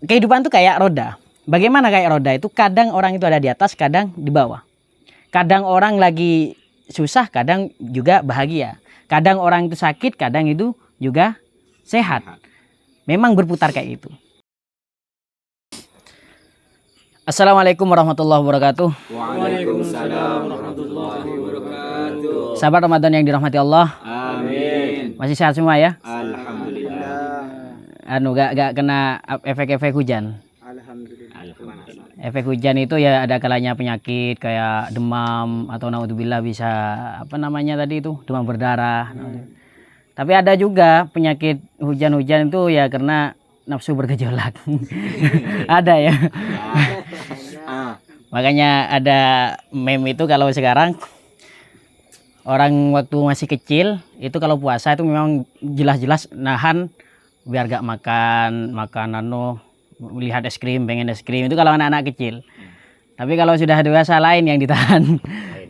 Kehidupan itu kayak roda. Bagaimana kayak roda itu? Kadang orang itu ada di atas, kadang di bawah. Kadang orang lagi susah, kadang juga bahagia. Kadang orang itu sakit, kadang itu juga sehat. Memang berputar kayak itu. Assalamualaikum warahmatullahi wabarakatuh. Waalaikumsalam warahmatullahi wabarakatuh. Sahabat Ramadan yang dirahmati Allah. Amin. Masih sehat semua ya? Alhamdulillah. Gak kena efek-efek hujan. Alhamdulillah. Efek hujan itu ya ada kalanya penyakit kayak demam atau naudzubillah bisa demam berdarah. Tapi ada juga penyakit hujan-hujan itu ya karena nafsu bergejolak. Ada ya. Makanya ada meme itu kalau sekarang orang waktu masih kecil itu kalau puasa itu memang jelas-jelas nahan biar gak makan lihat es krim, pengen es krim, itu kalau anak-anak kecil. Tapi kalau sudah dewasa lain yang ditahan.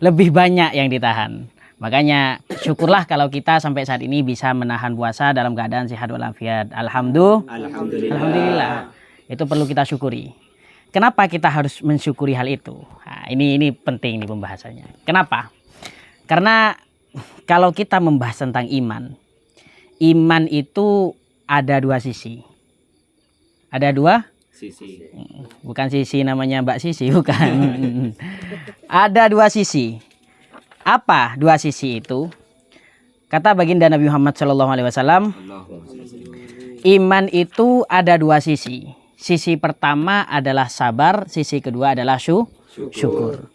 Lebih banyak yang ditahan. Makanya syukurlah kalau kita sampai saat ini bisa menahan puasa dalam keadaan sehat walafiat. Alhamdulillah. Itu perlu kita syukuri. Kenapa kita harus mensyukuri hal itu? Nah, ini penting nih pembahasannya. Kenapa? Karena kalau kita membahas tentang iman itu ada dua sisi. Ada dua Sisi. Bukan sisi namanya Mbak Sisi, bukan. Ada dua sisi. Apa dua sisi itu? Kata baginda Nabi Muhammad SAW, iman itu ada dua sisi. Sisi pertama adalah sabar, sisi kedua adalah syukur.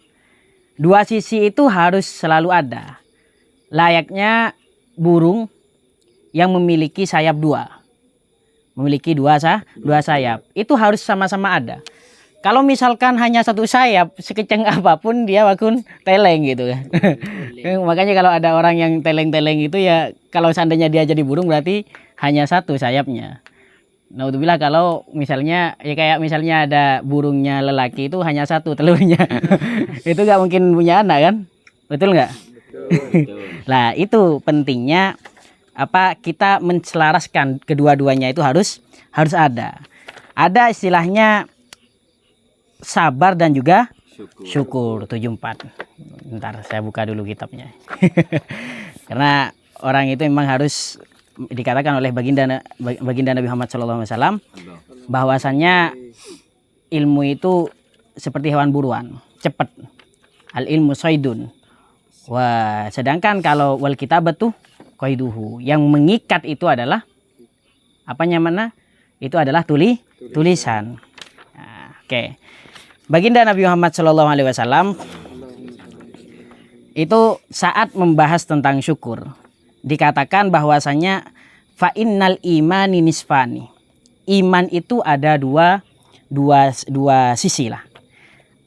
Dua sisi itu harus selalu ada. Layaknya burung yang memiliki sayap dua. Memiliki dua sayap. Itu harus sama-sama ada. Kalau misalkan hanya satu sayap, sekeceng apapun dia bakun teleng gitu kan. Makanya kalau ada orang yang teleng-teleng itu ya kalau seandainya dia jadi burung berarti hanya satu sayapnya. Naudzubillah kalau misalnya ya kayak misalnya ada burungnya lelaki itu hanya satu telurnya. Itu gak mungkin punya anak kan? Betul nggak? Nah, itu pentingnya kita menselaraskan kedua-duanya itu harus ada. Ada istilahnya sabar dan juga syukur 74. Bentar saya buka dulu kitabnya. Karena orang itu memang harus dikatakan oleh baginda Nabi Muhammad SAW bahwasannya ilmu itu seperti hewan buruan, cepat. Al ilmu saydun. Wah, sedangkan kalau wal kitabatu qaiduhu, yang mengikat itu adalah itu adalah tulisan. Nah, oke. Baginda Nabi Muhammad SAW itu saat membahas tentang syukur dikatakan bahwasanya fa innal imani nisfani. Iman itu ada dua sisi lah.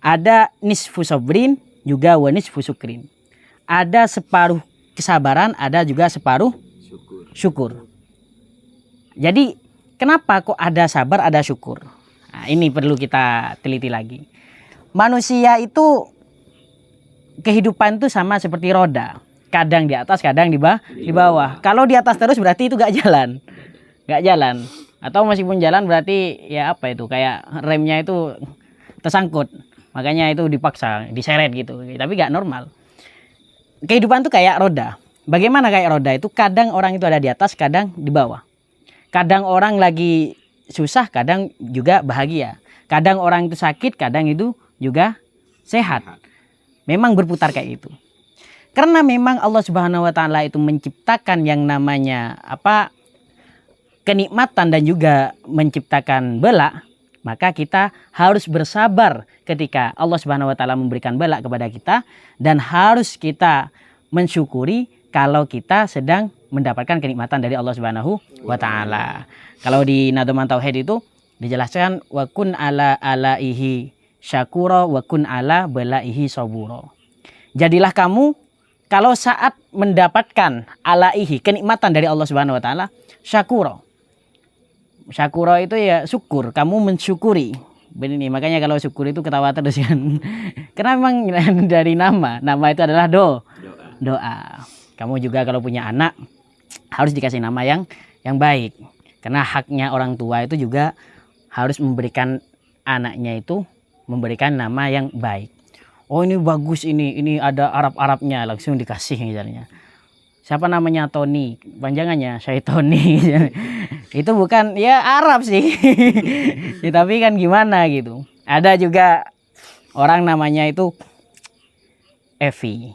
Ada nisfu sabrin juga wa nisfu syukrin. Ada separuh kesabaran, ada juga separuh syukur. Jadi kenapa kok ada sabar, ada syukur? Nah, ini perlu kita teliti lagi. Manusia itu kehidupan itu sama seperti roda. Kadang di atas, kadang di bawah. Kalau di atas terus berarti itu gak jalan. Atau meskipun jalan berarti ya kayak remnya itu tersangkut. Makanya itu dipaksa, diseret gitu. Tapi gak normal. Kehidupan itu kayak roda. Bagaimana kayak roda itu? Kadang orang itu ada di atas, kadang di bawah. Kadang orang lagi susah, kadang juga bahagia. Kadang orang itu sakit, kadang itu juga sehat. Memang berputar kayak itu. Karena memang Allah Subhanahu wa taala itu menciptakan yang namanya kenikmatan dan juga menciptakan bala, maka kita harus bersabar ketika Allah Subhanahu wa taala memberikan bala kepada kita dan harus kita mensyukuri kalau kita sedang mendapatkan kenikmatan dari Allah Subhanahu wa taala. Kalau di Nadhaman Tauhid itu dijelaskan wa kun ala alaihi syakura wa kun ala balaihi sabura. Jadilah kamu kalau saat mendapatkan alaihi kenikmatan dari Allah Subhanahu wa taala syakura. Syakura itu ya syukur, kamu mensyukuri. Begini, makanya kalau syukur itu ketawa terus kan. Karena memang dari nama itu adalah doa. Kamu juga kalau punya anak harus dikasih nama yang baik. Karena haknya orang tua itu juga harus memberikan anaknya itu memberikan nama yang baik. Oh ini bagus, ini ada Arab-Arabnya, langsung dikasih misalnya. Siapa namanya Tony, panjangannya saya Tony. Itu bukan ya Arab sih. Ya, tapi kan gimana gitu. Ada juga orang namanya itu Evi.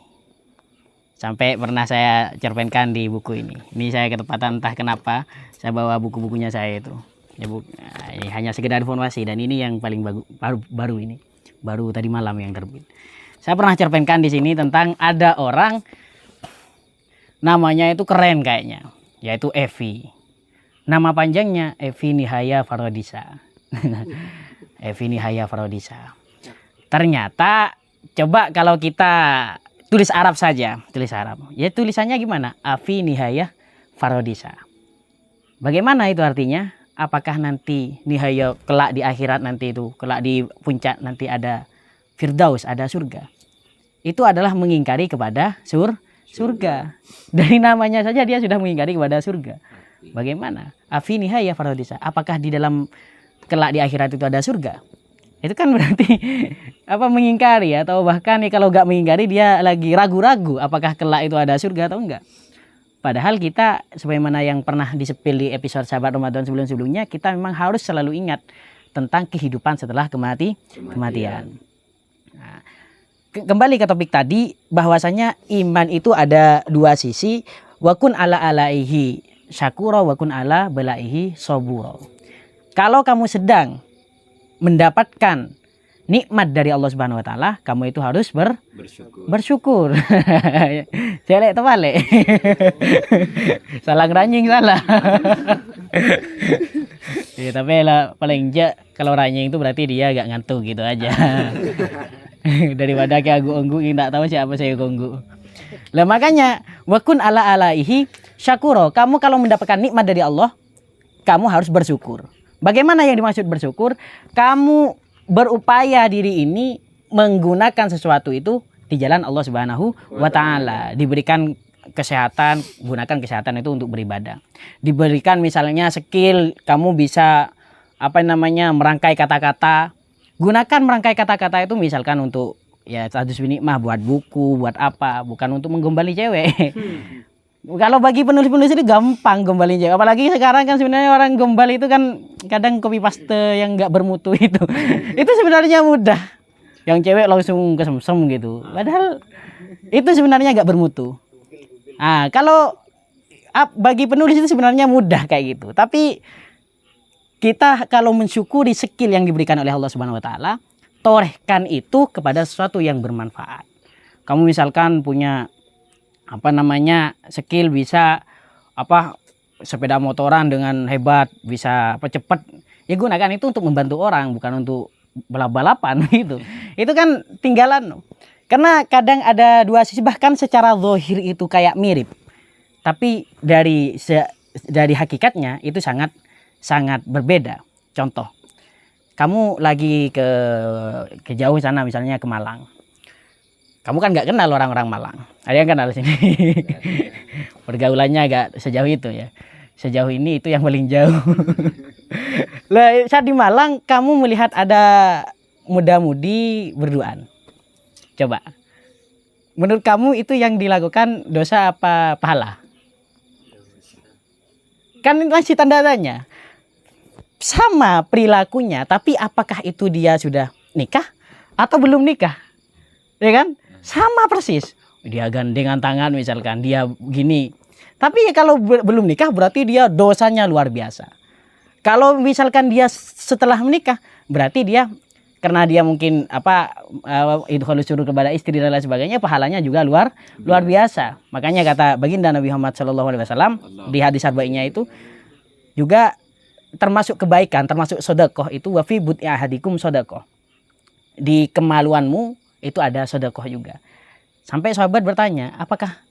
Sampai pernah saya cerpenkan di buku ini. Ini saya ketepatan entah kenapa saya bawa buku-bukunya saya itu. Ya, ini hanya sekedar informasi dan ini yang paling baru ini. Baru tadi malam yang terbit. Saya pernah cerpenkan di sini tentang ada orang namanya itu keren kayaknya, yaitu Evi. Nama panjangnya Evi Nihaya Farodisa. Evi Nihaya Farodisa. Ternyata coba kalau kita tulis Arab saja, tulis Arab. Ya tulisannya gimana? Evi Nihaya Farodisa. Bagaimana itu artinya? Apakah nanti nihaya kelak di akhirat nanti itu, kelak di puncak nanti ada Firdaus, ada surga. Itu adalah mengingkari kepada surga. Dari namanya saja dia sudah mengingkari kepada surga. Bagaimana? Afi nihaya farodisa. Apakah di dalam kelak di akhirat itu ada surga? Itu kan berarti mengingkari, atau bahkan kalau nggak mengingkari dia lagi ragu-ragu apakah kelak itu ada surga atau enggak. Padahal kita sebagaimana yang pernah disepil di episode sahabat Ramadan sebelum-sebelumnya, kita memang harus selalu ingat tentang kehidupan setelah kematian. Nah, kembali ke topik tadi, bahwasanya iman itu ada dua sisi, wakun ala alaihi syakura wakun ala belaihi soburo. Kalau kamu sedang mendapatkan nikmat dari Allah Subhanahu wa taala, kamu itu harus bersyukur. Celek terbalik. Salah ngeranying salah. Ya, tapi lah paling kalau ranying itu berarti dia agak ngantuk gitu aja. Daripada kayak anggu-anggu enggak tahu siapa saya gonggu. Lah makanya wakun ala alaihi syakuro. Kamu kalau mendapatkan nikmat dari Allah, kamu harus bersyukur. Bagaimana yang dimaksud bersyukur? Kamu berupaya diri ini menggunakan sesuatu itu di jalan Allah Subhanahu wa taala. Diberikan kesehatan, gunakan kesehatan itu untuk beribadah. Diberikan misalnya skill, kamu bisa merangkai kata-kata. Gunakan merangkai kata-kata itu misalkan untuk ya status nikmah, buat buku, buat apa, bukan untuk menggombali cewek. Kalau bagi penulis-penulis itu gampang gombalin cewek. Apalagi sekarang kan sebenarnya orang gombal itu kan kadang copy paste yang nggak bermutu itu. Itu sebenarnya mudah. Yang cewek langsung kesemsem gitu. Padahal itu sebenarnya nggak bermutu. Nah, kalau bagi penulis itu sebenarnya mudah kayak gitu. Tapi kita kalau mensyukuri skill yang diberikan oleh Allah Subhanahu wa taala, torehkan itu kepada sesuatu yang bermanfaat. Kamu misalkan punya skill bisa sepeda motoran dengan hebat, bisa cepat, ya gunakan itu untuk membantu orang, bukan untuk balap-balapan gitu. Itu kan tinggalan. Karena kadang ada dua sisi, bahkan secara zahir itu kayak mirip, tapi dari hakikatnya itu sangat berbeda. Contoh, kamu lagi ke jauh sana, misalnya ke Malang. Kamu kan nggak kenal orang-orang Malang. Ada yang kenal sini. Pergaulannya agak sejauh itu ya. Sejauh ini itu yang paling jauh. Lah, saat di Malang kamu melihat ada muda-mudi berduaan. Coba. Menurut kamu itu yang dilakukan dosa apa pahala? Kan masih tanda tanya. Sama perilakunya, tapi apakah itu dia sudah nikah atau belum nikah? Ya kan? Sama persis. Dia gandengan tangan misalkan, dia begini. Tapi ya kalau belum nikah berarti dia dosanya luar biasa. Kalau misalkan dia setelah menikah, berarti dia karena dia mungkin idkhulus surur kepada istri dan lain sebagainya, pahalanya juga luar biasa. Makanya kata baginda Nabi Muhammad SAW di hadis arba'innya itu juga termasuk kebaikan, termasuk sedekah itu wa fi bud'i ahadikum sedekah. Di kemaluanmu itu ada sedekah juga. Sampai sahabat bertanya, apakah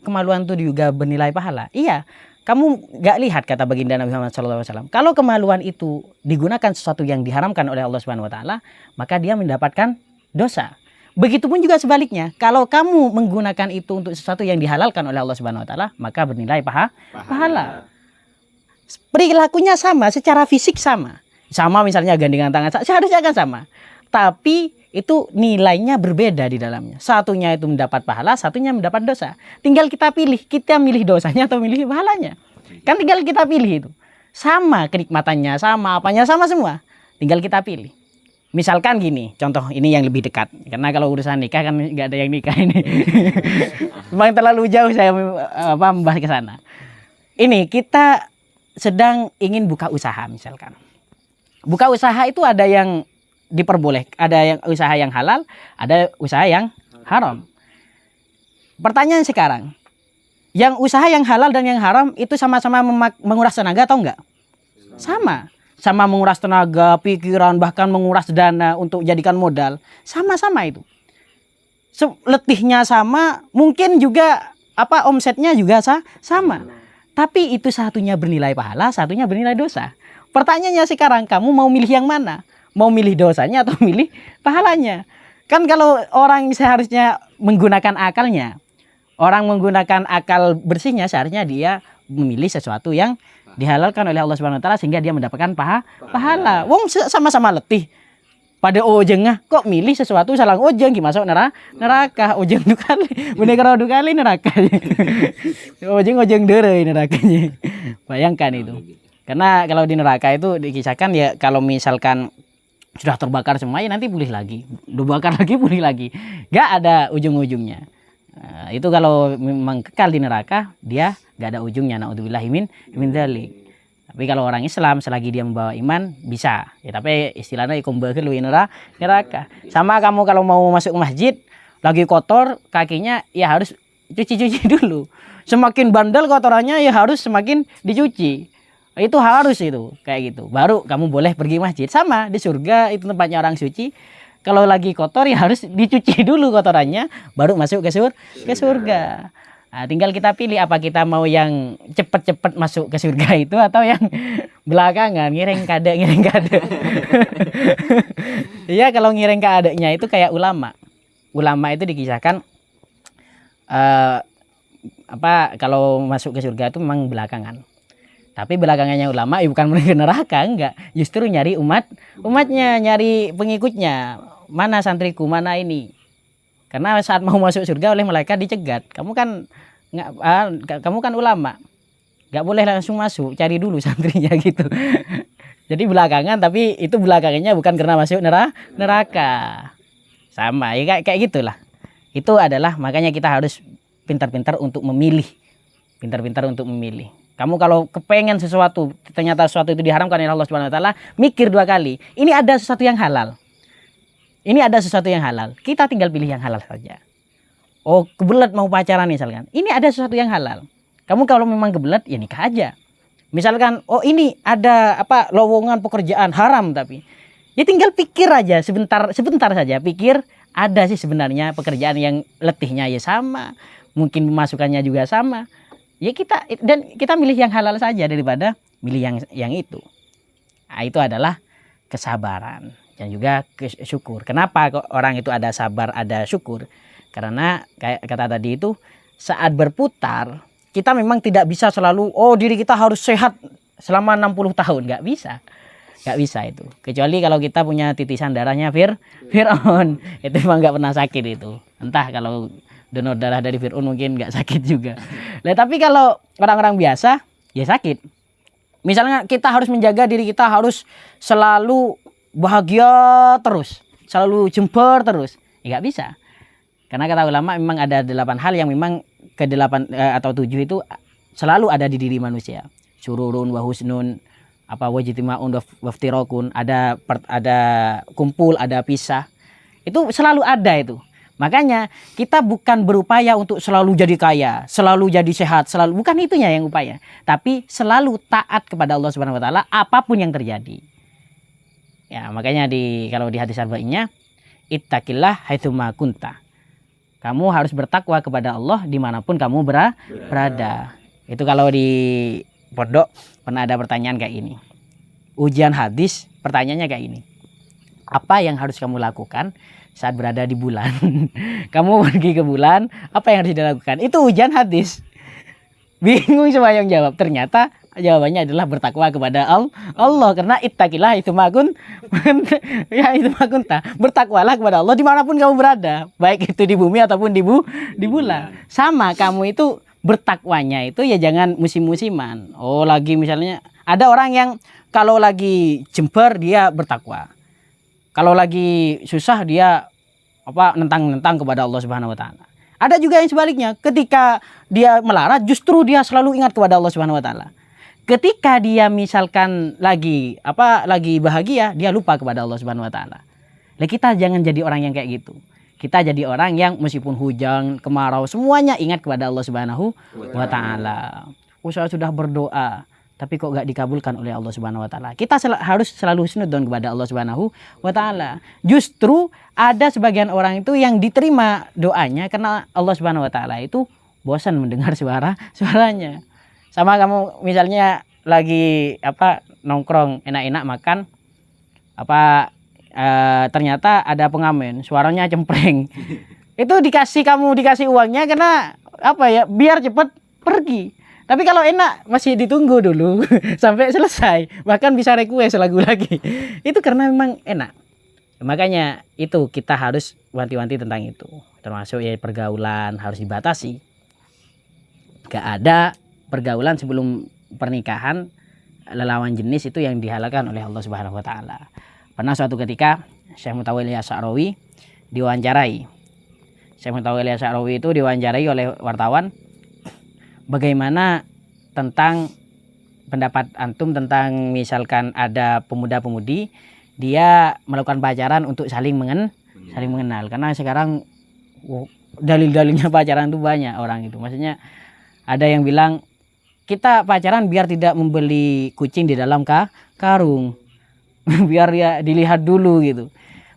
kemaluan itu juga bernilai pahala? Iya, kamu gak lihat kata baginda Nabi Muhammad SAW. Kalau kemaluan itu digunakan sesuatu yang diharamkan oleh Allah Subhanahu Wa Taala, maka dia mendapatkan dosa. Begitupun juga sebaliknya, kalau kamu menggunakan itu untuk sesuatu yang dihalalkan oleh Allah Subhanahu Wa Taala, maka bernilai pahala. perilakunya sama, secara fisik sama. Sama misalnya gandengan tangan, seharusnya kan sama. Tapi itu nilainya berbeda di dalamnya. Satunya itu mendapat pahala, satunya mendapat dosa. Tinggal kita pilih, kita milih dosanya atau milih pahalanya. Kan tinggal kita pilih itu. Sama kenikmatannya, sama apanya, sama semua. Tinggal kita pilih. Misalkan gini, contoh ini yang lebih dekat. Karena kalau urusan nikah kan nggak ada yang nikah ini. Memang terlalu jauh saya membahas ke sana. Ini kita sedang ingin buka usaha misalkan. Buka usaha itu ada yang diperbolehkan, ada yang usaha yang halal, ada usaha yang haram. Pertanyaan sekarang, yang usaha yang halal dan yang haram itu sama-sama menguras tenaga atau enggak? Sama menguras tenaga, pikiran, bahkan menguras dana untuk jadikan modal. Sama-sama itu. Letihnya sama, mungkin juga omsetnya juga sama. Tapi itu satunya bernilai pahala, satunya bernilai dosa. Pertanyaannya sekarang, kamu mau milih yang mana? Mau milih dosanya atau milih pahalanya? Kan kalau orang seharusnya menggunakan akalnya, orang menggunakan akal bersihnya, seharusnya dia memilih sesuatu yang dihalalkan oleh Allah Subhanahu wa taala sehingga dia mendapatkan pahala. Wong sama-sama letih. Pada ojengah kok milih sesuatu salang ojeng masuk neraka. Ojeng dukali, bener dukali neraka. Ojeng deureuy nerakanya. Bayangkan itu. Karena kalau di neraka itu dikisahkan ya, kalau misalkan sudah terbakar semua ya nanti pulih lagi, dibakar lagi, pulih lagi, nggak ada ujung-ujungnya. Nah, itu kalau memang kekal di neraka dia nggak ada ujungnya. Naudzubillahi min dzalik. Tapi kalau orang Islam selagi dia membawa iman bisa. Ya tapi istilahnya ikumbekeun leuwih neraka. Sama kamu kalau mau masuk masjid lagi kotor kakinya ya harus cuci dulu. Semakin bandel kotorannya ya harus semakin dicuci. Itu harus itu kayak gitu. Baru kamu boleh pergi masjid. Sama di surga itu tempatnya orang suci. Kalau lagi kotor ya harus dicuci dulu kotorannya baru masuk ke surga. Nah, tinggal kita pilih apa kita mau yang cepet-cepet masuk ke surga itu atau yang belakangan ngiring kade. Iya, kalau ngiring kadenya itu kayak ulama. Ulama itu dikisahkan kalau masuk ke surga itu memang belakangan. Tapi belakangannya ulama bukan menuju neraka, enggak. Justru nyari umatnya, nyari pengikutnya. Mana santriku, mana ini. Karena saat mau masuk surga oleh malaikat dicegat. Kamu kan ulama. Enggak boleh langsung masuk, cari dulu santrinya gitu. Jadi belakangan, tapi itu belakangannya bukan karena masuk neraka. Sama, ya kayak gitulah. Itu adalah makanya kita harus pintar-pintar untuk memilih. Pintar-pintar untuk memilih. Kamu kalau kepengen sesuatu, ternyata sesuatu itu diharamkan oleh Allah Subhanahu wa taala, mikir 2 kali. Ini ada sesuatu yang halal. Kita tinggal pilih yang halal saja. Oh, kebelet mau pacaran misalkan. Ini ada sesuatu yang halal. Kamu kalau memang kebelet ya nikah aja. Misalkan ini ada lowongan pekerjaan haram tapi ya tinggal pikir aja sebentar saja. Pikir ada sih sebenarnya pekerjaan yang letihnya ya sama, mungkin pemasukannya juga sama. Ya kita milih yang halal saja daripada milih yang itu. Nah, itu adalah kesabaran dan juga syukur. Kenapa kok orang itu ada sabar, ada syukur? Karena kayak kata tadi itu saat berputar kita memang tidak bisa selalu diri kita harus sehat selama 60 tahun, nggak bisa itu. Kecuali kalau kita punya titisan darahnya Fir'aun, itu memang nggak pernah sakit itu. Entah kalau donor darah dari Fir'aun mungkin nggak sakit juga. Nah, tapi kalau orang-orang biasa ya sakit. Misalnya kita harus menjaga diri kita harus selalu bahagia terus, selalu jember terus. Ya nggak bisa. Karena kata ulama memang ada 8 hal yang memang ke-8 atau 7 itu selalu ada di diri manusia. Sururun wa husnun, wajtimaun waftirokun, ada kumpul, ada pisah. Itu selalu ada itu. Makanya kita bukan berupaya untuk selalu jadi kaya, selalu jadi sehat, bukan itunya yang upaya. Tapi selalu taat kepada Allah Subhanahu wa taala apapun yang terjadi. Ya, makanya kalau di hadis arba'innya ittaqillah haitsuma kunta. Kamu harus bertakwa kepada Allah dimanapun kamu berada. Itu kalau di pondok pernah ada pertanyaan kayak ini. Ujian hadis, pertanyaannya kayak ini. Apa yang harus kamu lakukan saat berada di bulan? Kamu pergi ke bulan, apa yang harus dilakukan? Itu ujian hadis. Bingung semua yang jawab. Ternyata Jawabannya adalah bertakwa kepada Allah. Karena ittaqillah itu makun ya itu makunta. Bertakwalah kepada Allah dimanapun kamu berada, baik itu di bumi ataupun di bulan. Sama kamu itu bertakwanya itu ya jangan musim-musiman. Oh lagi misalnya ada orang yang kalau lagi jember dia bertakwa. Kalau lagi susah dia nentang kepada Allah Subhanahu wa taala. Ada juga yang sebaliknya, ketika dia melarat justru dia selalu ingat kepada Allah Subhanahu wa taala. Ketika dia misalkan lagi bahagia, dia lupa kepada Allah Subhanahu wa taala. Lah kita jangan jadi orang yang kayak gitu. Kita jadi orang yang meskipun hujan, kemarau, semuanya ingat kepada Allah Subhanahu wa taala. Saya sudah berdoa, tapi kok gak dikabulkan oleh Allah Subhanahu wa taala. Kita harus selalu husnudzon kepada Allah Subhanahu wa taala. Justru ada sebagian orang itu yang diterima doanya karena Allah Subhanahu wa taala itu bosan mendengar suaranya. Sama kamu misalnya lagi nongkrong enak-enak makan ternyata ada pengamen suaranya cempreng. Itu dikasih uangnya karena biar cepat pergi. Tapi kalau enak masih ditunggu dulu sampai selesai, bahkan bisa request lagu lagi. Itu karena memang enak. Makanya itu kita harus wanti-wanti tentang itu. Termasuk ya pergaulan harus dibatasi. Gak ada pergaulan sebelum pernikahan lawan jenis itu yang dihalalkan oleh Allah Subhanahu wa taala. Pernah suatu ketika Syekh Mutawalli Asy'arawi diwawancarai. Syekh Mutawalli Asy'arawi itu diwawancarai oleh wartawan, bagaimana tentang pendapat antum tentang misalkan ada pemuda-pemudi dia melakukan pacaran untuk saling mengenal. Karena sekarang dalil-dalilnya pacaran itu banyak orang itu. Maksudnya ada yang bilang kita pacaran biar tidak membeli kucing di dalam karung. Biar ya dilihat dulu gitu.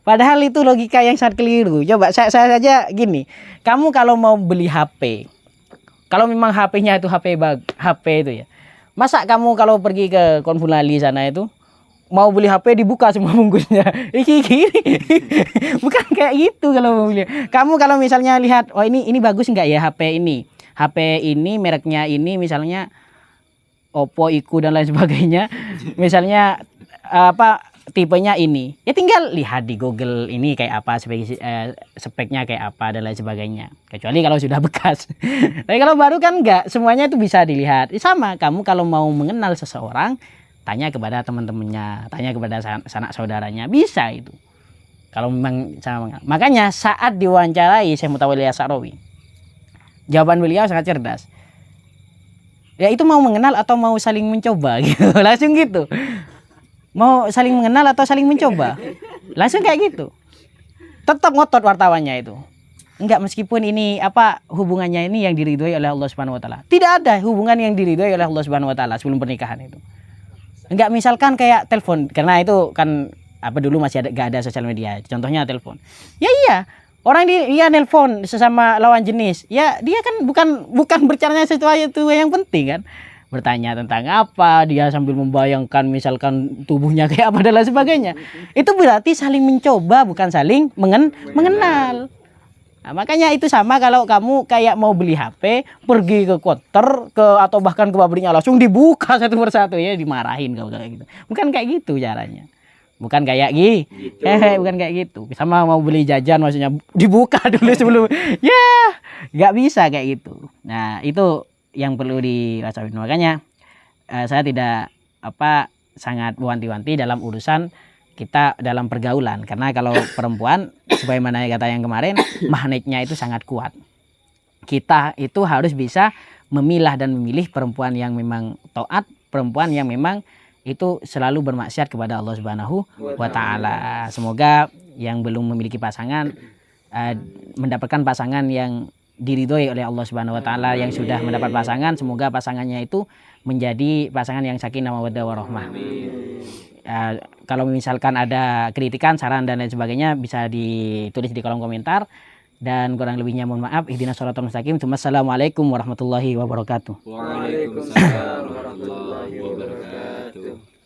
Padahal itu logika yang sangat keliru. Coba saya saja gini. Kamu kalau mau beli HP, kalau memang HP-nya itu HP itu ya. Masa kamu kalau pergi ke Konfulali sana itu mau beli HP dibuka semua bungkusnya. Gini. Bukan kayak gitu kalau mau beli. Kamu kalau misalnya lihat, oh ini bagus enggak ya HP ini? HP ini mereknya ini misalnya Oppo, Iku dan lain sebagainya. Misalnya tipenya ini. Ya tinggal lihat di Google ini kayak apa, speknya kayak apa dan lain sebagainya. Kecuali kalau sudah bekas. Tapi kalau baru kan enggak, semuanya itu bisa dilihat. Sama kamu kalau mau mengenal seseorang, tanya kepada teman-temannya, tanya kepada sanak saudaranya, bisa itu. Kalau memang sama. Makanya saat diwawancarai Syekh Mutawalli Asy'arawi, jawaban beliau sangat cerdas. Ya itu mau mengenal atau mau saling mencoba gitu. Langsung gitu. Mau saling mengenal atau saling mencoba. Langsung kayak gitu. Tetap ngotot wartawannya itu. Enggak, meskipun ini hubungannya ini yang diridhoi oleh Allah Subhanahu wa taala. Tidak ada hubungan yang diridhoi oleh Allah Subhanahu wa taala sebelum pernikahan itu. Enggak misalkan kayak telepon, karena itu kan dulu masih enggak ada sosial media. Contohnya telepon. Ya iya. Orang dia nelpon sesama lawan jenis, ya dia kan bukan bercaranya sesuatu yang penting kan, bertanya tentang apa, dia sambil membayangkan misalkan tubuhnya kayak apa dan lain sebagainya. Itu berarti saling mencoba, bukan saling mengenal. Nah, makanya itu sama kalau kamu kayak mau beli HP, pergi ke konter atau bahkan ke pabriknya langsung dibuka satu persatu ya, dimarahin kalau kayak gitu. Bukan kayak gitu caranya. Bukan kayak gitu. Bukan kayak gitu. Sama mau beli jajan maksudnya dibuka dulu sebelum. Ya, nggak bisa kayak gitu. Nah, itu yang perlu diwaspadai. Makanya saya tidak sangat wanti-wanti dalam urusan kita dalam pergaulan. Karena kalau perempuan sebagaimana kata yang kemarin, magnetnya itu sangat kuat. Kita itu harus bisa memilah dan memilih perempuan yang memang taat, perempuan yang memang itu selalu bermaksiat kepada Allah Subhanahu wa taala. Semoga yang belum memiliki pasangan mendapatkan pasangan yang diridhoi oleh Allah Subhanahu wa taala. Yang sudah mendapat pasangan, semoga pasangannya itu menjadi pasangan yang sakinah mawaddah warahmah. Kalau misalkan ada kritikan, saran dan lain sebagainya bisa ditulis di kolom komentar. Dan kurang lebihnya mohon maaf. Ihdinas shiratal mustaqim. Assalamualaikum warahmatullahi wabarakatuh. Waalaikumsalam.